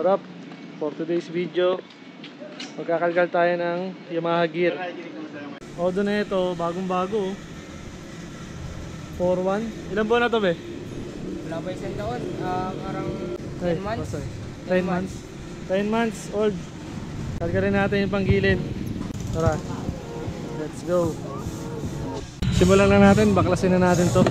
What up? For today's video, magkakalkal tayo ng Yamaha gear. Odo na ito, bagong bago. 4-1. Ilan buwan na to be? Wala pa isang taon. Parang 10 months. 10 months. 10 months old. Kalkalin natin yung panggilid. Tara. Let's go. Simulan na natin, baklasin na natin to.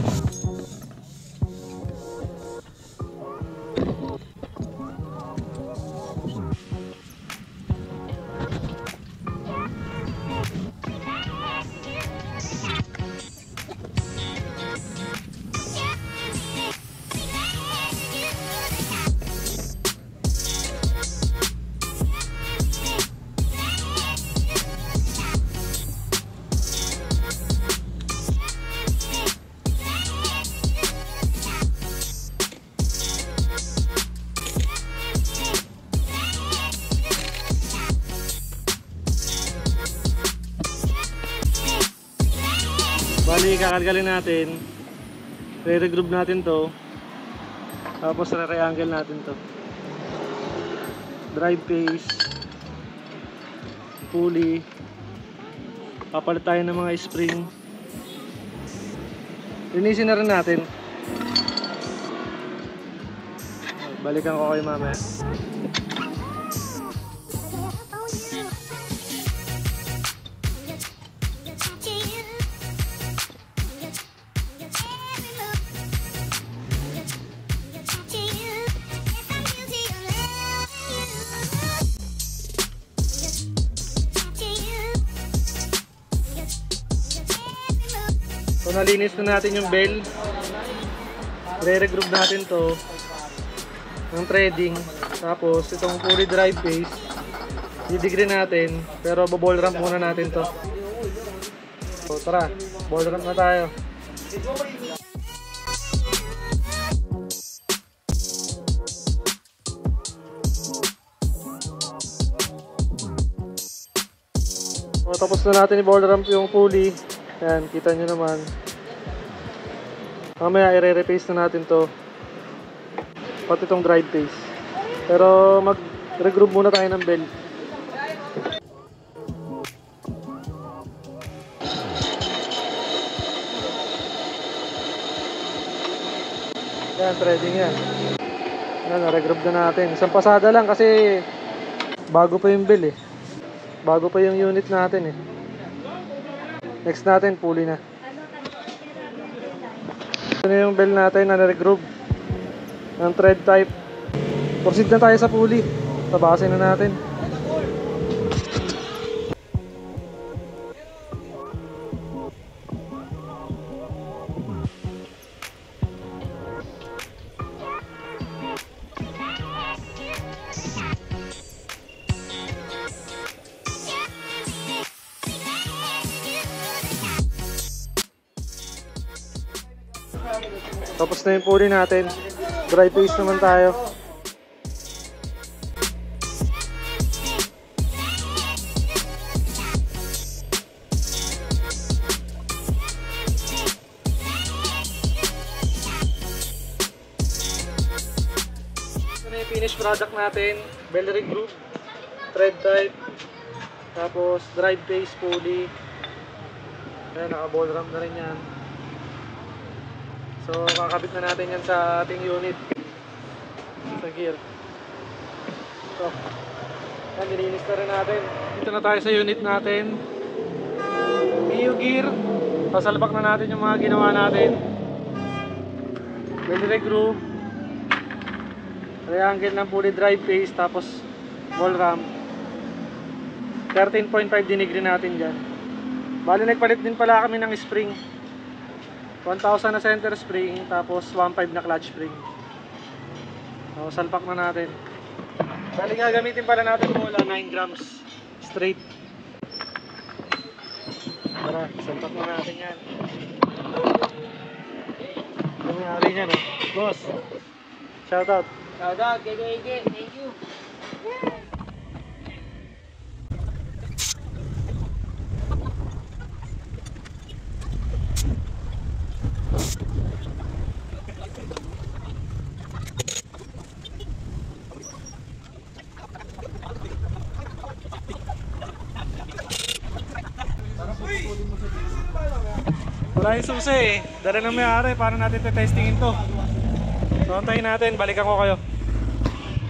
Bali, kakalkalin natin, re-regroup natin to, tapos re-reangle natin to. Drive phase, pulley, papalit tayo ng mga spring, linisin na rin natin. Balikan ko kayo mamaya. So nalinis na natin yung bell. Re-regroup natin to ng threading. Tapos itong pulley drive phase, didegree natin, pero ball ramp muna natin to. So tara, ball ramp na tayo. So tapos na natin i-ball ramp yung pulley. Ayan, kita nyo naman. Mamaya i-repaste na natin to, pati itong drive phase. Pero mag-regroup muna tayo ng bell. Ayan, threading yan. Ayan, na-regroup na natin. Isang pasada lang kasi bago pa yung bell eh. Bago pa yung unit natin eh. Next natin, pulley na. Ito na yung bell natin na na-regroup ng thread type. Proceed na tayo sa pulley. Tabasin na natin. Tapos na yung pulley natin. Drive phase naman tayo. Ito na yung finished product natin. Bell regroup, thread type, tapos drive phase, pulley. Ayan, naka-ball ramp na rin yan. So, kakabit na natin yan sa ating unit sa gear. So, yan, nilinis na rin natin. Dito na tayo sa unit natin. PU gear. Sasalpak na natin yung mga ginawa natin. Bell regroup, triangle ng pulley drive phase, tapos ball ramp. 13.5 degree natin dyan. Bali, nagpalit din pala kami ng spring. 1,000 na center spring, tapos 1,500 na clutch spring. So, salpak na natin. Bali, gagamitin pala natin mula 9 grams straight. Tara, salpak na natin yan. Ano nangyari niya, no? Boss, shoutout. Shoutout, Ege. Thank you. Wala yung susi eh. Dala ng may-ari, paano natin testingin to? So antayin natin, balikan ko kayo.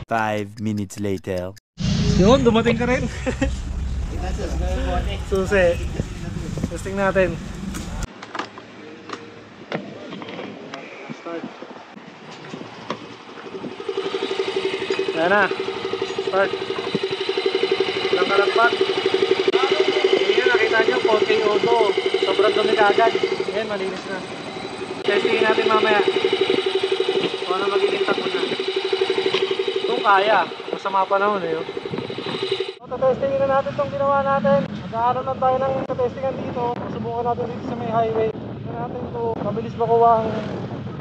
5 minutes later. Yun, dumating ka rin. Susi. Testing natin. Start. Ayan na. Start. Walang kalagpat. Ayan, nakita nyo, 4K auto. Sobrang dumi kagad. Ayan, malinis na. Testingin natin mamaya. Kung ano magiging takbo na. Kung kaya. Masama pa naman eh. Testingin na natin itong ginawa natin. Mag-aaral lang tayo ng testingan dito. Subukan natin dito sa may highway. Tignan natin kung mabilis ba kuha ang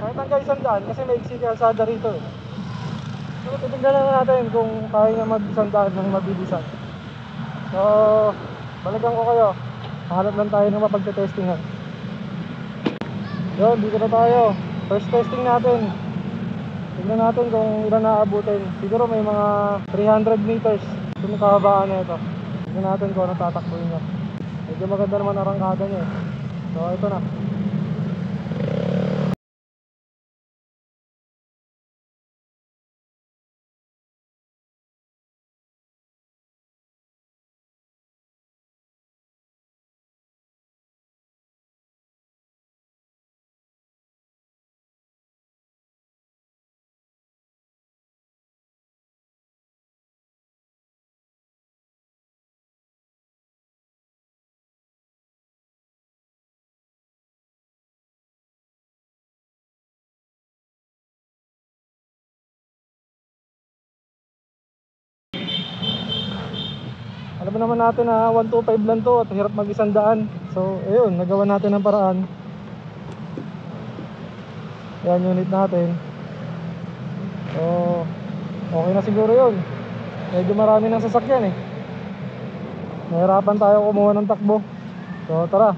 kahit hanggang 100 kasi may iksi kalsada rito eh. So titignan lang natin kung kaya niya mag-100 ng mabilisan. So balikan ko kayo. Hanap lang tayo ng mapagtetestingan. Yun, dito na tayo. First testing natin. Tignan natin kung ilan naaabutin. Siguro may mga 300 meters yung kahabaan na ito. Tignan natin kung anong tatakbuhin niya. Medyo maganda naman ang arangkada niya eh. So ito na. Alam naman natin na 125 lang to at hirap mag-100. So ayun, nagawa natin ng paraan. Yan unit natin. So okay na siguro yun. Medyo marami ng sasakyan eh. Nahirapan tayo kumuha ng takbo. So tara,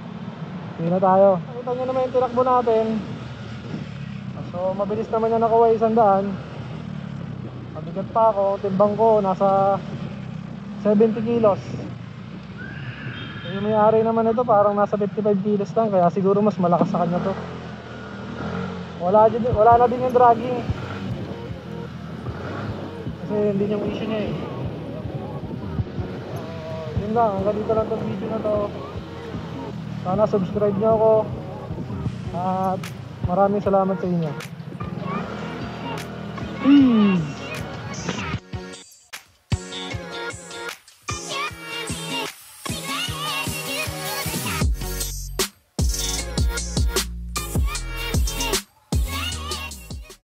hindi na tayo. Nakita nyo naman yung tinakbo natin. So mabilis naman niya nakuha 100. Mabigat pa ako, timbang ko nasa 70 kilos. Yung may-ari naman ito parang nasa 55 kilos lang, kaya siguro mas malakas sa kanya to. Wala na din yung dragging. Kasi hindi yung issue niya eh. Yun lang, hanggang dito lang itong video na to. Sana subscribe nyo ako. At maraming salamat sa inyo. Peace!